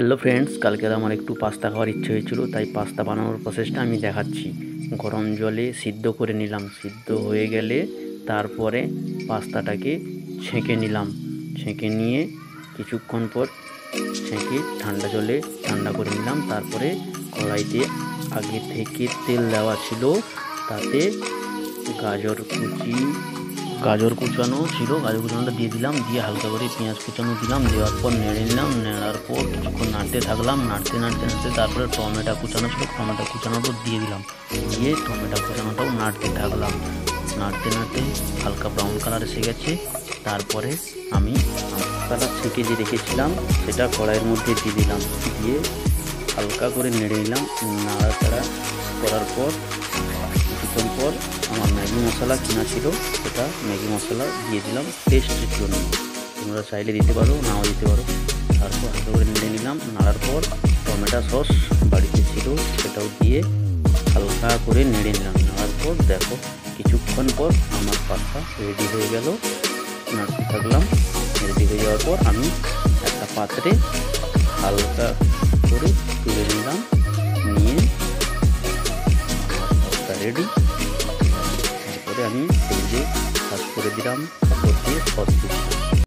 Hello friends, কালকে আমার একটু পাস্তা খাওয়ার ইচ্ছে হয়েছিল, তাই পাস্তা বানানোর প্রসেসটা আমি দেখাচ্ছি। গরম জলে সিদ্ধ করে নিলাম, সিদ্ধ হয়ে গেলে তারপরে পাস্তাটাকে ছেঁকে নিলাম। ছেঁকে নিয়ে কিছুক্ষণ পর ছেঁকে ঠান্ডা জলে ঠান্ডা করে নিলাম। তারপরে কড়াইতে আগে থেকে তেল দেওয়া ছিল, তাতে গাজর কুচানো ছিল, গাজর কুচানোটা দিয়ে দিলাম। দিয়ে হালকা করে পেঁয়াজ কুচানো দিলাম। দেওয়ার পর নেড়ে নিলাম। নেড়ার পর কিছুক্ষণ নাড়তে থাকলাম। নাড়তে নাড়তে নাড়তে তারপরে টমেটো কুচানো ছিল, টমেটো কুচানোটাও দিয়ে দিলাম। দিয়ে টমেটো কুচানোটাও নাড়তে থাকলাম। নাড়তে নাড়তে হালকা ব্রাউন কালার এসে গেছে। তারপরে আমি মশলা ছেঁকে যে রেখেছিলাম সেটা কড়াইয়ের মধ্যে দিয়ে দিলাম। দিয়ে হালকা করে নেড়ে নিলাম। নাড়াচাড়া করার পর কিছুক্ষণ পর আমার ম্যাগি মশলা কেনা ছিল, সেটা ম্যাগি মশলা দিয়ে দিলাম টেস্টের জন্য। তোমরা চাইলে দিতে পারো, নাও দিতে পারো। তারপর হালকা করে নেড়ে নিলাম। নাড়ার পর টমেটো সস বাড়িতে ছিল, সেটাও দিয়ে হালকা করে নেড়ে নিলাম। নেওয়ার পর দেখো কিছুক্ষণ পর আমার পাস্তা রেডি হয়ে গেল। নাড়তে থাকলাম। রেডি হয়ে যাওয়ার পর আমি একটা পাত্রে হালকা করে তুলে নিলাম। নিয়ে পাস্তা রেডি। তারপরে আমি ফ্রিজে সার্ভ করে দিলাম, উপর দিয়ে সস দিলাম।